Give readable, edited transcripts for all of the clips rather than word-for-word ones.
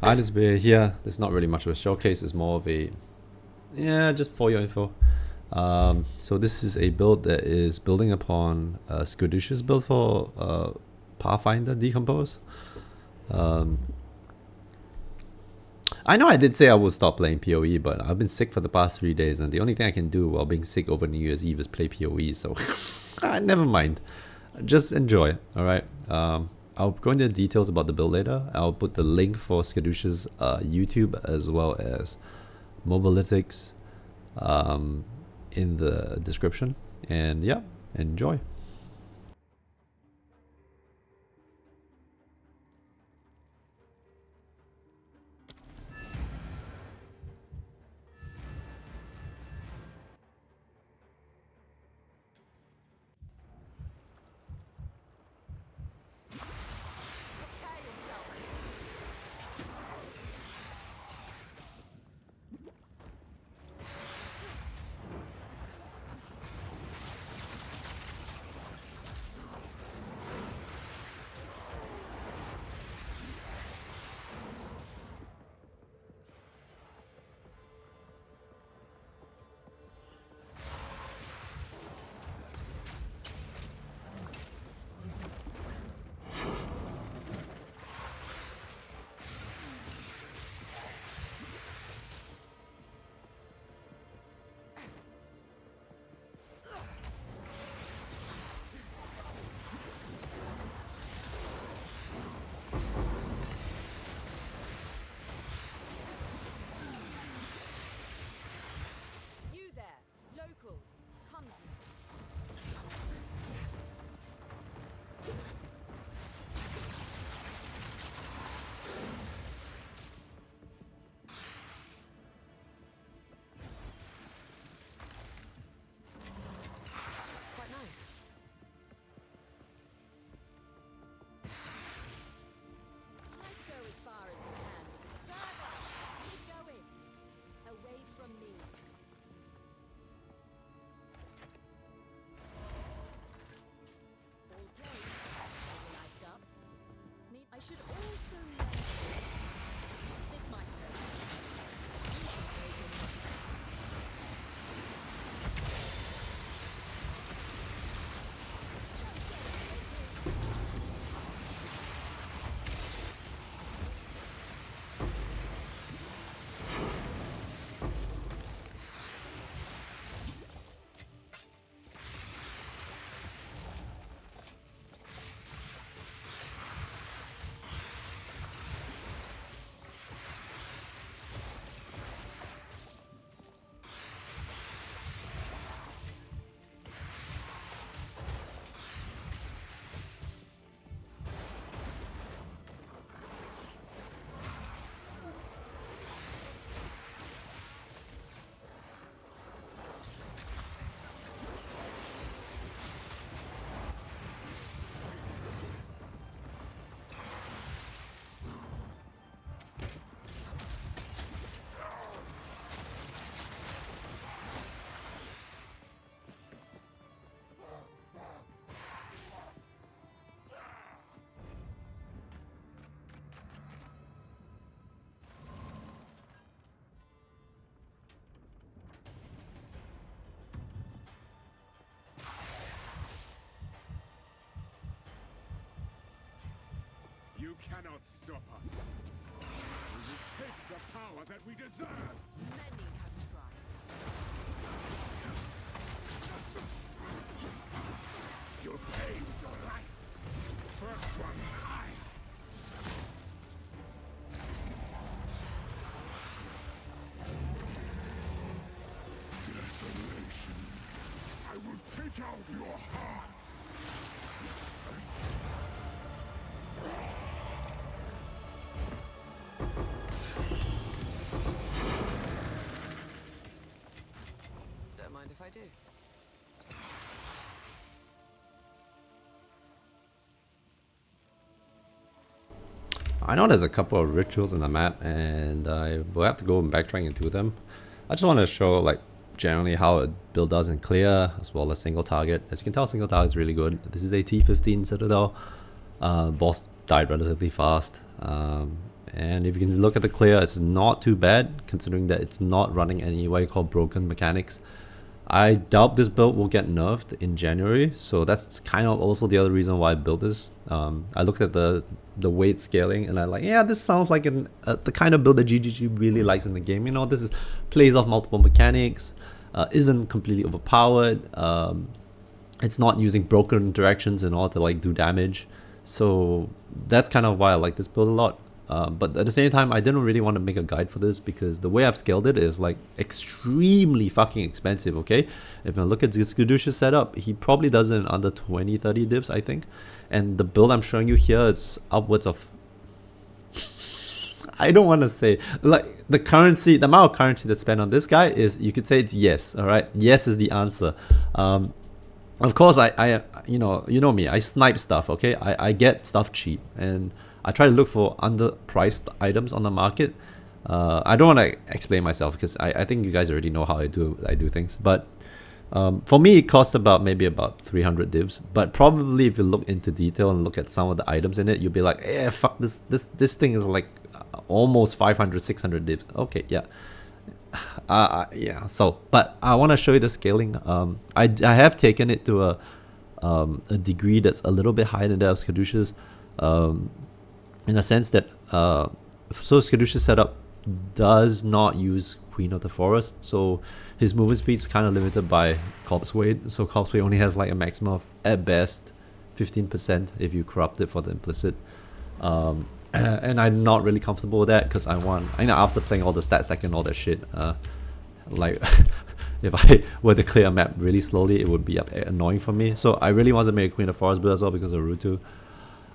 Hi, this beer here. This is not really much of a showcase. It's more of a, yeah, just for your info. So this is a build that is building upon Skirdush's build for Pathfinder Decompose. I know I did say I would stop playing POE, but I've been sick for the past 3 days, and the only thing I can do while being sick over New Year's Eve is play POE. So never mind. Just enjoy. All right. I'll go into details about the build later. I'll put the link for Skirdush's YouTube as well as Mobalytics in the description. And yeah, enjoy. I should also let this might hurt. You cannot stop us. We will take the power that we deserve. Many have tried. You'll pay with your life. First one's high. Desolation. I will take out your heart. Don't mind if I do. I know there's a couple of rituals in the map, and I will have to go and backtrack and do them. I just want to show like generally how a build does in clear as well as single target. As you can tell, single target is really good. This is a T15 Citadel. Boss died relatively fast, And if you can look at the clear, it's not too bad considering that it's not running any what you call broken mechanics. I doubt this build will get nerfed in January, so that's kind of also the other reason why I built this. I looked at the weight scaling and I'm like, yeah, this sounds like the kind of build that GGG really likes in the game. You know, this is plays off multiple mechanics, isn't completely overpowered, it's not using broken interactions in order to like do damage. So that's kind of why I like this build a lot. But at the same time, I didn't really want to make a guide for this because the way I've scaled it is like extremely fucking expensive, okay? If I look at Skadoosh's setup, he probably does it in under 20-30 divs, I think. And the build I'm showing you here, it's upwards of... I don't want to say... Like, the amount of currency that's spent on this guy is, you could say it's yes, alright? Yes is the answer. Of course, you know me, I snipe stuff, okay? I get stuff cheap, and I try to look for underpriced items on the market. I don't want to explain myself because I think you guys already know how I do things. But for me, it costs maybe about 300 divs. But probably if you look into detail and look at some of the items in it, you'll be like, eh, fuck, this thing is like almost 500, 600 divs. Okay, yeah. Yeah, so, but I want to show you the scaling. I have taken it to a degree that's a little bit higher than that of Skadoosh's. In a sense that so Skadoosh's setup does not use Queen of the Forest, so his movement speed is kind of limited by corpse weight. So corpse weight only has like a maximum of at best 15% if you corrupt it for the implicit. And I'm not really comfortable with that because I know after playing all the stat stack and all that shit, like if I were to clear a map really slowly, it would be annoying for me. So I really want to make a Queen of the Forest build as well because of Rutu.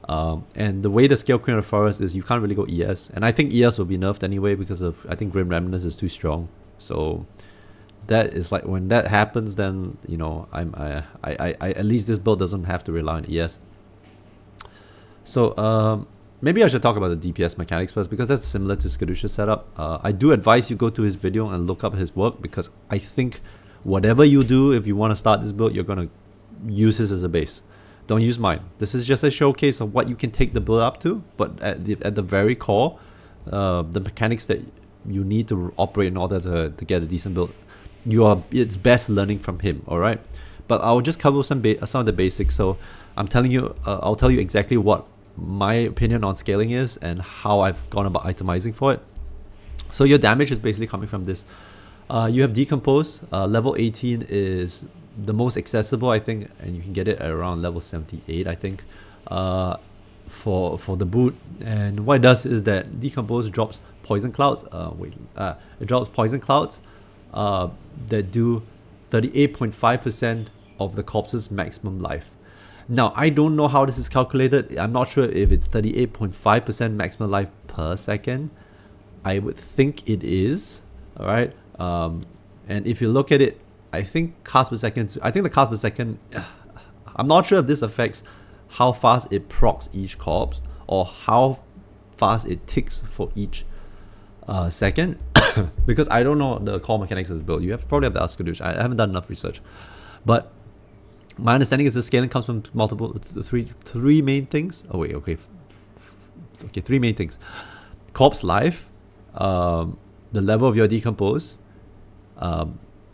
And the way to scale Queen of the Forest is you can't really go ES, and I think ES will be nerfed anyway because of I think Grim Remnants is too strong. So that is like when that happens, then you know I at least this build doesn't have to rely on ES. So maybe I should talk about the DPS mechanics first because that's similar to Skadoosh's setup. I do advise you go to his video and look up his work because I think whatever you do, if you want to start this build, you're gonna use his as a base. Don't use mine. This is just a showcase of what you can take the build up to, but at the very core, the mechanics that you need to operate in order to get a decent build, it's best learning from him, alright? But I'll just cover some of the basics. So I'm telling you, I'll tell you exactly what my opinion on scaling is and how I've gone about itemizing for it. So your damage is basically coming from this. You have Decompose. Level 18 is the most accessible, I think, and you can get it at around level 78, I think, for the boot. And what it does is that Decompose drops poison clouds. It drops poison clouds that do 38.5% of the corpse's maximum life. Now, I don't know how this is calculated. I'm not sure if it's 38.5% maximum life per second. I would think it is, all right? And if you look at it, I think the cast per second, I'm not sure if this affects how fast it procs each corpse or how fast it ticks for each second because I don't know the core mechanics of this build. You probably have to ask Skadoosh. I haven't done enough research, but my understanding is the scaling comes from three main things. Oh wait, okay, three main things: corpse life, the level of your Decompose,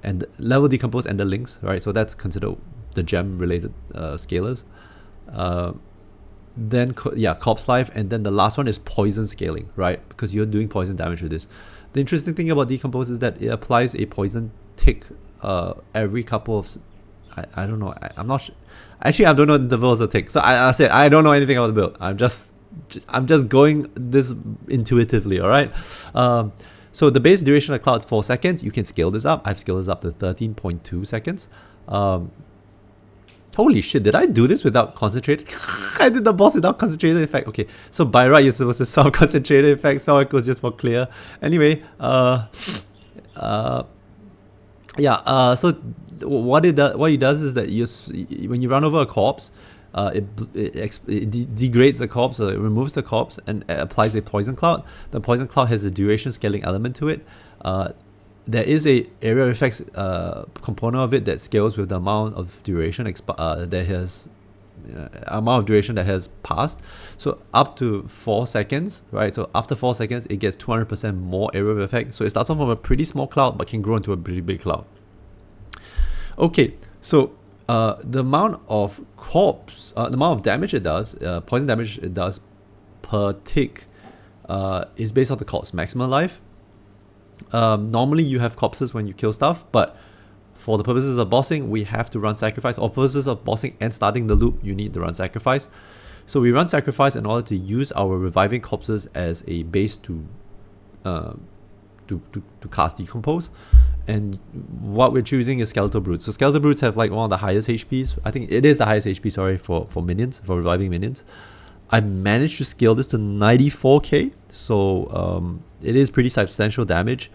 and level Decompose and the links, right? So that's considered the gem related scalers. Then corpse life, and then the last one is poison scaling, right? Because you're doing poison damage with this. The interesting thing about Decompose is that it applies a poison tick every couple of I don't know. I'm not sure. Actually, I don't know the intervals of tick. So I said I don't know anything about the build. I'm just going this intuitively. All right. So the base duration of cloud is 4 seconds. You can scale this up. I've scaled this up to 13.2 seconds. Holy shit, did I do this without concentrated? I did the boss without concentrated effect. Okay, so by right, you're supposed to spell concentrated effect. Spell equals just for clear. Anyway, so what it does is that when you run over a corpse, it degrades the corpse, so it removes the corpse and applies a poison cloud. The poison cloud has a duration scaling element to it. There is a area effects component of it that scales with the amount of duration that amount of duration that has passed. So up to 4 seconds, right? So after 4 seconds, it gets 200% more area of effect. So it starts off from a pretty small cloud, but can grow into a pretty big cloud. Okay, so the amount of the amount of damage it does, poison damage it does per tick, is based on the corpse maximum life. Normally you have corpses when you kill stuff, but for the purposes of bossing, we have to run sacrifice. Or purposes of bossing and starting the loop, you need to run sacrifice. So we run sacrifice in order to use our reviving corpses as a base to cast Decompose. And what we're choosing is Skeletal Brutes. So Skeletal Brutes have like one of the highest HPs. I think it is the highest HP, sorry, for minions, for reviving minions. I managed to scale this to 94k, so it is pretty substantial damage.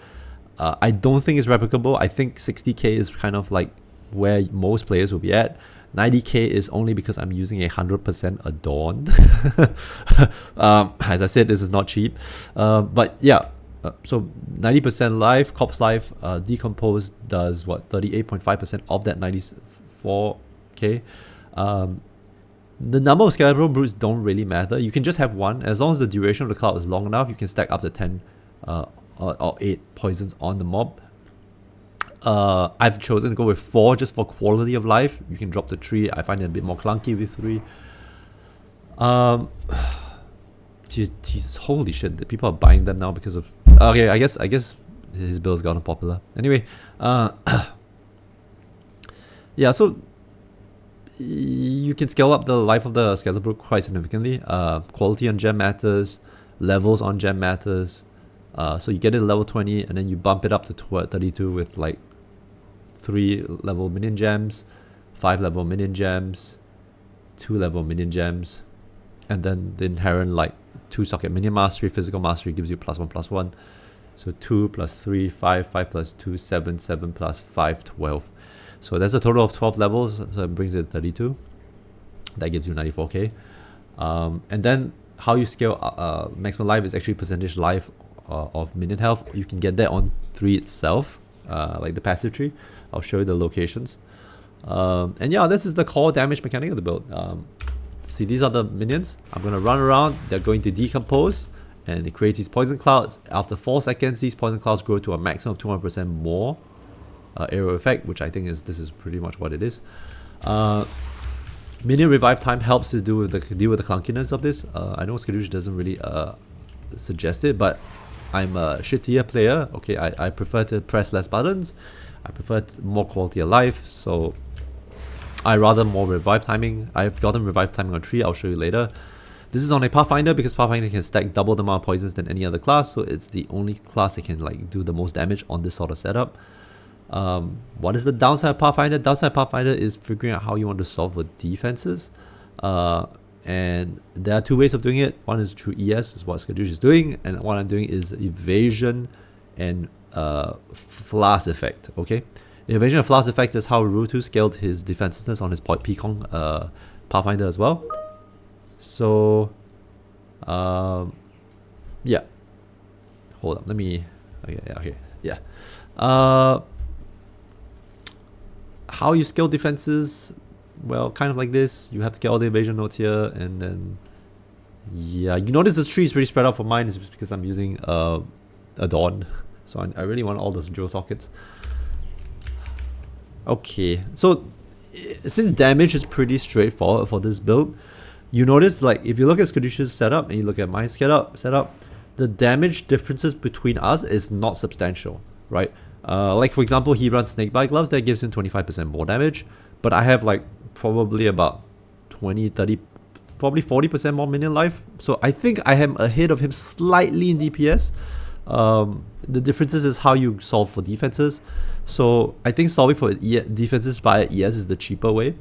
I don't think it's replicable. I think 60k is kind of like where most players will be at. 90k is only because I'm using 100% Adorned. As I said, this is not cheap. But yeah, so 90% life, corpse life, Decompose does what, 38.5% of that 94k. The number of Skeletal Brutes don't really matter. You can just have one. As long as the duration of the cloud is long enough, you can stack up to 10 or 8 poisons on the mob. I've chosen to go with 4 just for quality of life. You can drop to 3. I find it a bit more clunky with 3. Jesus, holy shit! The people are buying them now because of. Okay, I guess his build's gotten popular. Anyway, yeah. So you can scale up the life of the Skeletal Brute quite significantly. Quality on gem matters. Levels on gem matters. So you get it to level 20 and then you bump it up to 32 with like 3 level minion gems, 5 level minion gems, 2 level minion gems, and then the inherent like 2 socket minion mastery, physical mastery gives you +1/+1. So 2 + 3, 5, 5 + 2, 7, 7 + 5, 12. So that's a total of 12 levels, so it brings it to 32. That gives you 94k. And then how you scale maximum life is actually percentage life of minion health. You can get that on 3 itself, like the passive tree. I'll show you the locations. And yeah, this is the core damage mechanic of the build. See, these are the minions. I'm going to run around. They're going to decompose, and it creates these poison clouds. After 4 seconds, these poison clouds grow to a maximum of 200% more area effect, which I think this is pretty much what it is. Minion revive time helps to deal with the clunkiness of this. I know Skadoosh doesn't really suggest it, but I'm a shittier player. Okay, I prefer to press less buttons. I prefer more quality of life, so I rather more revive timing. I've gotten revive timing on 3, I'll show you later. This is on a Pathfinder because Pathfinder can stack double the amount of poisons than any other class, so it's the only class that can like do the most damage on this sort of setup. What is the downside of Pathfinder? Downside of Pathfinder is figuring out how you want to solve for defenses. And there are 2 ways of doing it. One is through ES, is what Skadoosh is doing, and what I'm doing is evasion and flask effect. Okay, evasion and flask effect is how Rutu scaled his defensiveness on his Pekong Pathfinder as well. So yeah, hold up, let me yeah. How you scale defenses? Well, kind of like this. You have to get all the evasion nodes here, and then yeah, you notice this tree is pretty spread out for mine. It's just because I'm using Adorned, so I really want all those jewel sockets. Okay, so since damage is pretty straightforward for this build, you notice like if you look at Skadoosh's setup and you look at my setup, the damage differences between us is not substantial, right? Like for example, he runs snakebite gloves, that gives him 25% more damage, but I have like probably about 20, 30, probably 40% more minion life. So I think I am ahead of him slightly in DPS. The differences is how you solve for defenses. So I think solving for defenses via ES is the cheaper way.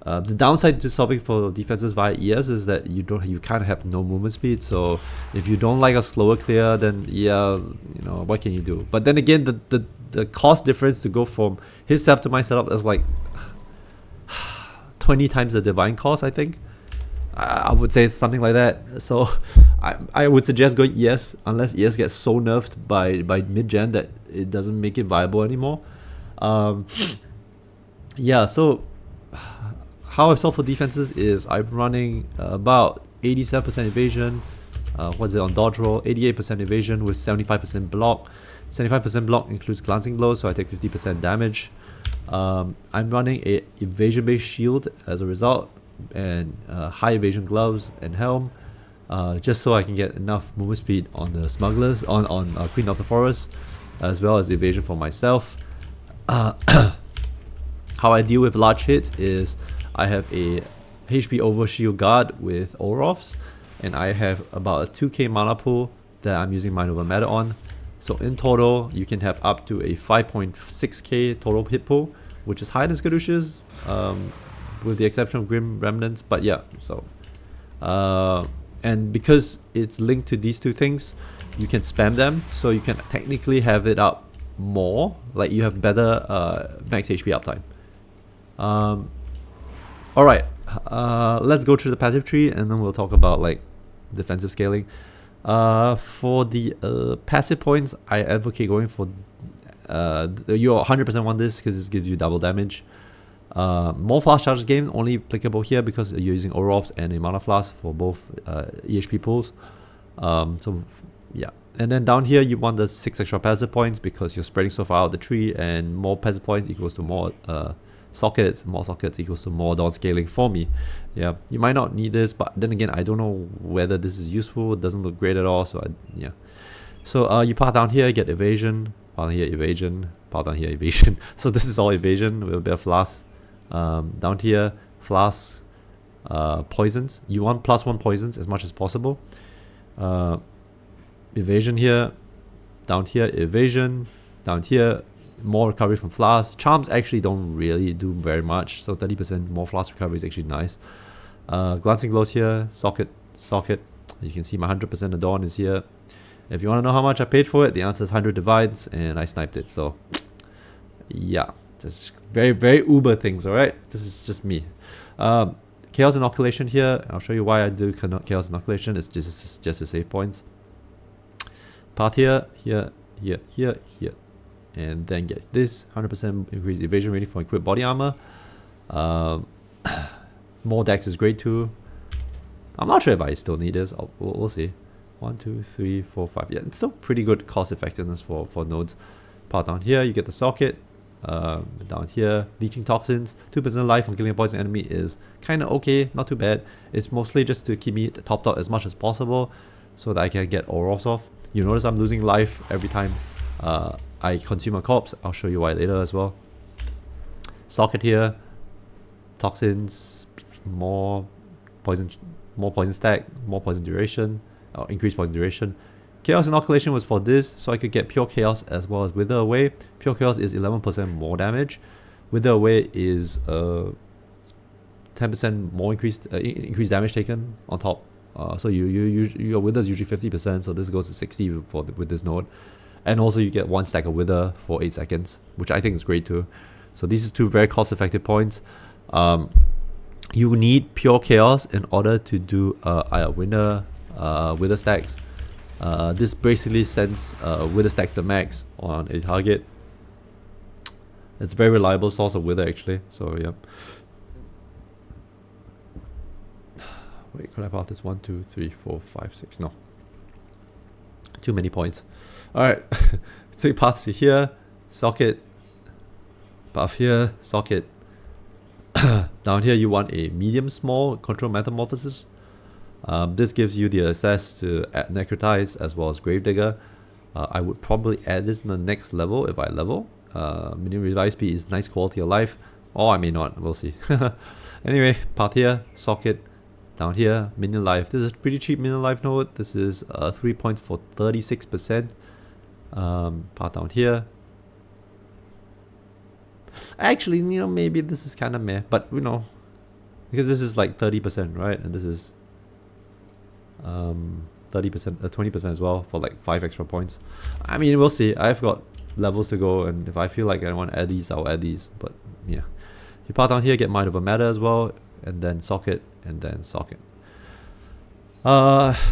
The downside to solving for defenses via ES is that you kind of have no movement speed. So if you don't like a slower clear, then yeah, you know, what can you do? But then again, the cost difference to go from his setup to my setup is like 20 times the divine cost, I think. I would say it's something like that. So I would suggest going ES unless ES gets so nerfed by mid-gen that it doesn't make it viable anymore. Yeah, so how I solve for defenses is I'm running about 87% evasion. What's it on dodge roll? 88% evasion with 75% block. 75% block includes glancing blows, so I take 50% damage. I'm running a evasion based shield as a result, and high evasion gloves and helm, just so I can get enough movement speed on the smugglers, on Queen of the Forest, as well as evasion for myself. How I deal with large hits is I have a HP over shield guard with Olrofs, and I have about a 2k mana pool that I'm using Mind Over Matter on. So in total, you can have up to a 5.6k total hit pool, which is higher than Skadush's, with the exception of Grim Remnants. But yeah, so and because it's linked to these two things, you can spam them, so you can technically have it up more, like you have better max HP uptime. Alright, let's go through the passive tree and then we'll talk about like defensive scaling. For the passive points, I advocate going for you 100% want this because this gives you double damage. More flash charges game only applicable here because you're using Orops and a mana flask for both EHP pools. So yeah, and then down here you want the 6 extra passive points because you're spreading so far out the tree, and more passive points equals to more sockets. More sockets equals to more down scaling for me. Yeah, you might not need this, but then again I don't know whether this is useful. It doesn't look great at all, so yeah. So you path down here, get evasion, path here evasion, path down here evasion. So this is all evasion with a bit of flask. Down here, flasks, poisons. You want +1 poisons as much as possible. Evasion here, down here evasion, down here more recovery from flasks. Charms actually don't really do very much, so 30% more flask recovery is actually nice. Glancing blows here, socket. You can see my 100% Adorn is here. If you want to know how much I paid for it, the answer is 100 divides, and I sniped it. So yeah, just very, very uber things. All right, this is just me. Chaos inoculation here. I'll show you why I do chaos inoculation. It's just to save points. Path here, and then get this 100% increased evasion rating for equipped body armor. More dex is great too. I'm not sure if I still need this. We'll see. 1, 2, 3, 4, 5. Yeah, it's still pretty good cost effectiveness for nodes. Path down here, you get the socket. Down here, leeching toxins. 2% life on killing a poison enemy is kind of okay, not too bad. It's mostly just to keep me topped out as much as possible so that I can get Oros off. You notice I'm losing life every time I consume a corpse. I'll show you why later as well. Socket here, toxins, more poison stack, more poison duration, or increased poison duration. Chaos inoculation was for this, so I could get pure chaos as well as wither away. Pure chaos is 11% more damage. Wither away is 10% more increased damage taken on top. So your wither is usually 50%, so this goes to 60 with this node. And also you get 1 stack of wither for 8 seconds, which I think is great too. So these are 2 very cost effective points. You need pure chaos in order to do wither stacks. This basically sends wither stacks to max on a target. It's a very reliable source of wither actually, so yeah. Wait, could I path this? 1, 2, 3, 4, 5, 6. No. Too many points. Alright. So you path to here, socket, path here, socket. Down here you want a medium small control metamorphosis. This gives you the access to necrotize as well as gravedigger. I would probably add this in the next level if I level. Minimum revive speed is nice quality of life, or I may not, we'll see. Anyway, path here, socket. Down here, minion life. This is pretty cheap minion life node. This is 3 points for 36%. Path down here. Actually, you know, maybe this is kind of meh, but you know, because this is like 30%, right? And this is 30%, 20% as well for like 5 extra points. I mean, we'll see. I've got levels to go, and if I feel like I want to add these, I'll add these. But yeah, you path down here, get Mind Over Matter as well, and then socket, and then socket.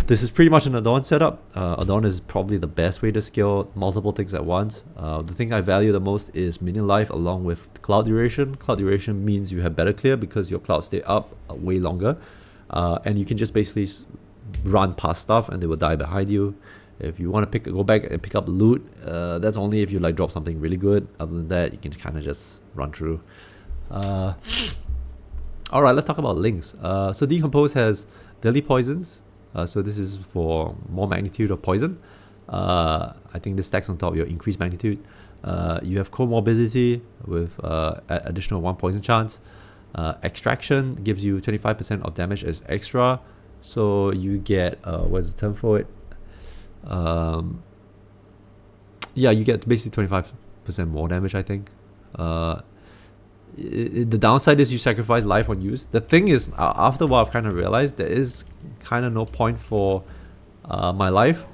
This is pretty much an Adorn setup. Adorn is probably the best way to scale multiple things at once. The thing I value the most is minion life along with cloud duration. Cloud duration means you have better clear because your clouds stay up way longer. And you can just basically run past stuff and they will die behind you. If you want to go back and pick up loot, that's only if you like drop something really good. Other than that, you can kind of just run through. Alright, let's talk about links. So Decompose has deadly poisons. So this is for more magnitude of poison. I think this stacks on top of your increased magnitude. You have comorbidity with additional 1 poison chance. Extraction gives you 25% of damage as extra. So you get, what's the term for it? Yeah, you get basically 25% more damage, I think. The downside is you sacrifice life on use. The thing is, after a while I've kind of realized there is kind of no point for my life,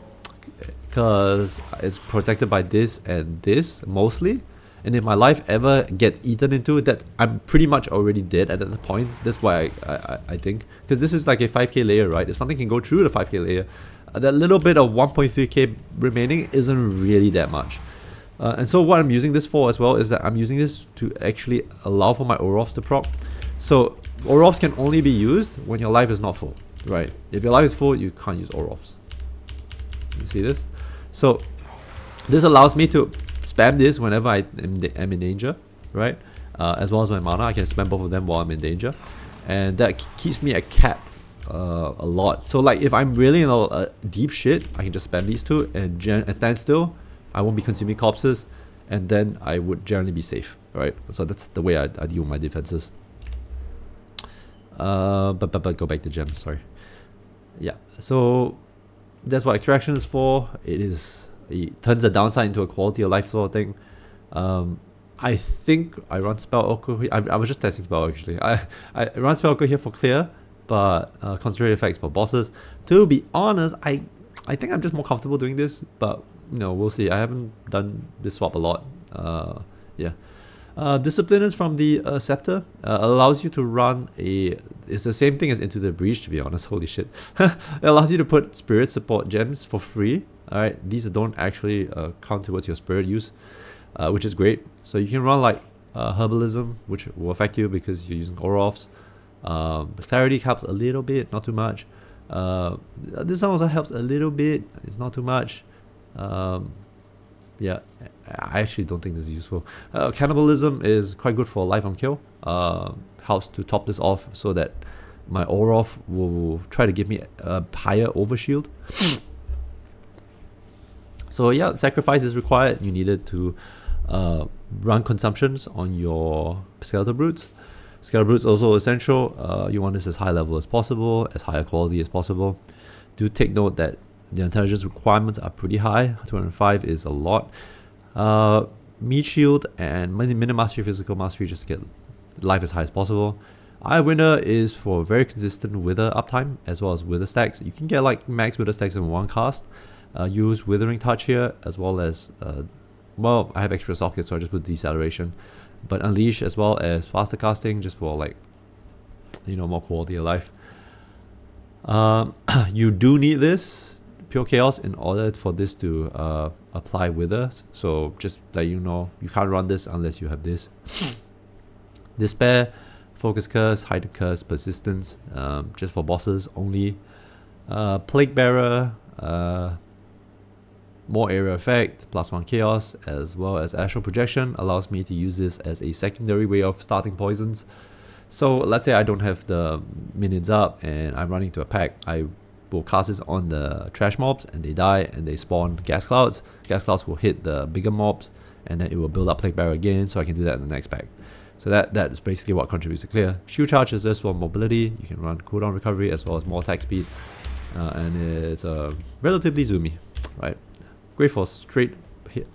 because it's protected by this and this mostly, and if my life ever gets eaten into, that I'm pretty much already dead at that point. That's why I think, because this is like a 5k layer, right? If something can go through the 5k layer, that little bit of 1.3k remaining isn't really that much. And so what I'm using this for as well is that I'm using this to actually allow for my Orofs to proc. So Orofs can only be used when your life is not full, right? If your life is full, you can't use Orofs. You see this? So this allows me to spam this whenever I am in danger, right? As well as my mana, I can spam both of them while I'm in danger. And that keeps me at cap a lot. So like if I'm really in a deep shit, I can just spam these two and stand still. I won't be consuming corpses, and then I would generally be safe, right? So that's the way I deal with my defenses. But go back to gems, sorry. Yeah, so that's what extraction is for. It turns the downside into a quality of life sort of thing. I think I run spell Oko here. I was just testing spell actually. I run spell Oko here for clear, but concentrated effects for bosses. To be honest, I think I'm just more comfortable doing this, but no, we'll see. I haven't done this swap a lot. Yeah. Discipline is from the Scepter. Allows you to run it's the same thing as Into the Breach, to be honest. Holy shit. It allows you to put spirit support gems for free. Alright, these don't actually count towards your spirit use, which is great. So you can run like Herbalism, which will affect you because you're using Orofs. The Clarity helps a little bit, not too much. This one also helps a little bit, it's not too much. Yeah, I actually don't think this is useful. Cannibalism is quite good for life on kill. Helps to top this off so that my Orof will try to give me a higher overshield. So yeah, sacrifice is required. You needed to run consumptions on your Skeletal Brutes. Skeletal Brutes also essential. You want this as high level as possible, as higher quality as possible. Do take note that the intelligence requirements are pretty high. 205 is a lot. Meat shield and minimum mastery, physical mastery, just to get life as high as possible. Eye Winner is for very consistent wither uptime as well as wither stacks. You can get like max wither stacks in one cast. Use Withering Touch here as well as well, I have extra sockets, so I just put deceleration. But Unleash as well as faster casting, just for like, you know, more quality of life. You do need this Pure Chaos in order for this to apply withers. So just that you know, you can't run this unless you have this. Despair, Focus Curse, Heightened Curse, Persistence, just for bosses only. Plague Bearer, more area effect, +1 chaos, as well as Astral Projection allows me to use this as a secondary way of starting poisons. So let's say I don't have the minions up and I'm running to a pack, I will cast this on the trash mobs and they die and they spawn gas clouds. Gas clouds will hit the bigger mobs and then it will build up Plague Bearer again, so I can do that in the next pack. So that is basically what contributes to clear. Shield Charge is just for mobility. You can run cooldown recovery as well as more attack speed, and it's relatively zoomy, right? Great for straight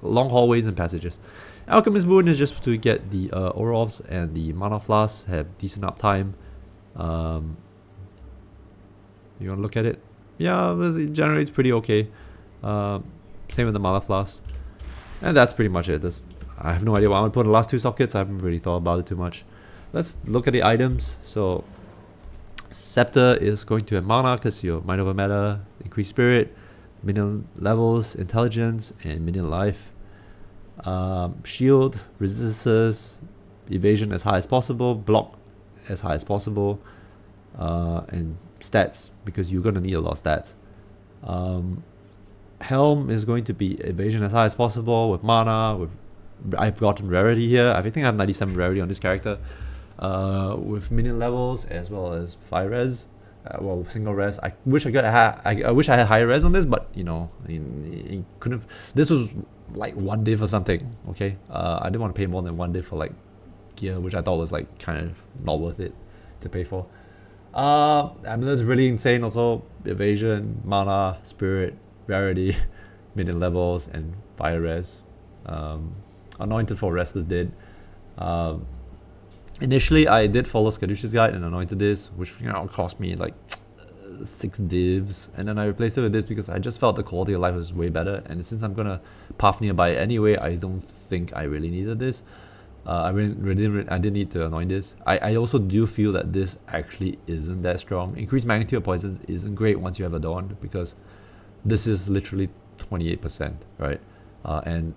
long hallways and passages. Alchemist Boon is just to get the Orofs and the Mana Flasks have decent uptime. You want to look at it? Yeah, it generates pretty okay. Same with the Mana Flasks. And that's pretty much it. I have no idea what I want to put in the last two sockets. I haven't really thought about it too much. Let's look at the items. So Scepter is going to have mana because your mind over matter, increased spirit, minion levels, intelligence, and minion life. Shield, resistances, evasion as high as possible, block as high as possible, and stats, because you're going to need a lot of stats. Helm is going to be evasion as high as possible with mana. I've gotten rarity here. I think I have 97 rarity on this character. With minion levels as well as 5 res. Well, single res. I wish I wish I had higher res on this, but you know, it couldn't have. This was like 1 div or something. Okay, I didn't want to pay more than 1 div for like gear, which I thought was like kind of not worth it to pay for. Amulet's really insane. Also, evasion, mana, spirit, rarity, minion levels, and fire res. Anointed for Restless did. Initially, I did follow Skadush's guide and anointed this, which cost me like 6 divs, and then I replaced it with this because I just felt the quality of life was way better. And since I'm gonna path nearby anyway, I don't think I really needed this. I didn't need to anoint this. I also do feel that this actually isn't that strong. Increased magnitude of poisons isn't great once you have Adorned, because this is literally 28%, right? And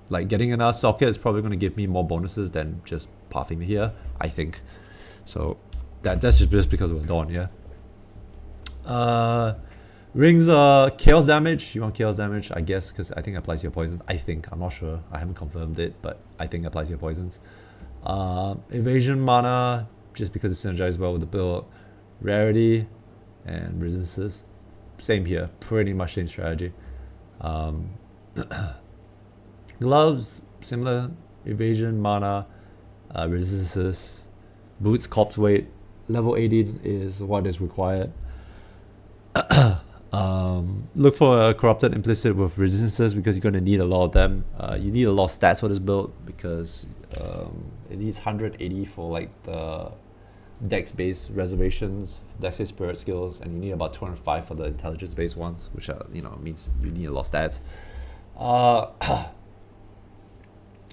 like getting another socket is probably going to give me more bonuses than just pathing here, I think. So that's just because of Adorn, yeah. Rings chaos damage. You want chaos damage, I guess, because I think it applies to your poisons. I think, I'm not sure. I haven't confirmed it, but I think it applies to your poisons. Evasion mana, just because it's synergized well with the build. Rarity and resistances. Same here, pretty much same strategy. Gloves, similar. Evasion, mana, resistances. Boots, corpse weight. Level 18 is what is required. Look for a corrupted implicit with resistances, because you're going to need a lot of them. You need a lot of stats for this build, because it needs 180 for like the dex based reservations, dex based spirit skills, and you need about 205 for the intelligence based ones, which means you need a lot of stats.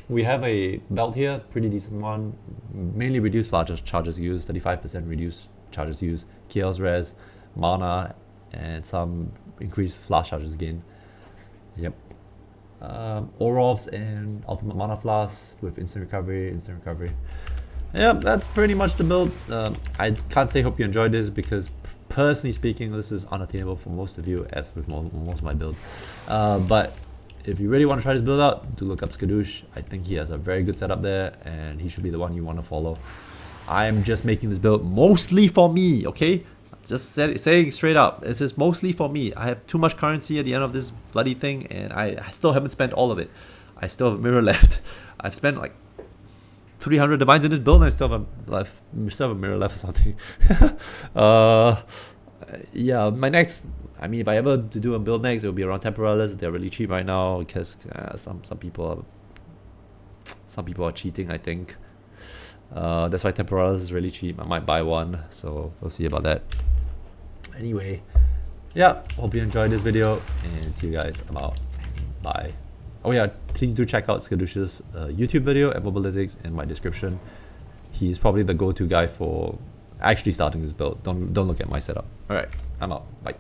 We have a belt here, pretty decent one. Mainly reduced charges used, 35% reduced charges used, chaos res, mana, and some increased flash charges gain. Yep. Orbs and ultimate mana flask with instant recovery. Yep, that's pretty much the build. I can't say hope you enjoyed this, because personally speaking, this is unattainable for most of you, as with most of my builds. But if you really want to try this build out, do look up Skadush. I think he has a very good setup there, and he should be the one you want to follow. I am just making this build mostly for me, okay? Just saying straight up, this is mostly for me. I have too much currency at the end of this bloody thing, and I still haven't spent all of it. I still have a mirror left. I've spent like 300 divines in this build, and I still have a mirror left or something. Yeah, my next, I mean, if I ever do a build next, it will be around Temporalis. They're really cheap right now, because some people are cheating, I think. That's why Temporalis is really cheap. I might buy one, so we'll see about that. Anyway, yeah, hope you enjoyed this video, and see you guys. I'm out. Bye. Oh yeah, please do check out Skadush's YouTube video and Mobalytics in my description. He's probably the go-to guy for actually starting this build. Don't look at my setup. Alright, I'm out. Bye.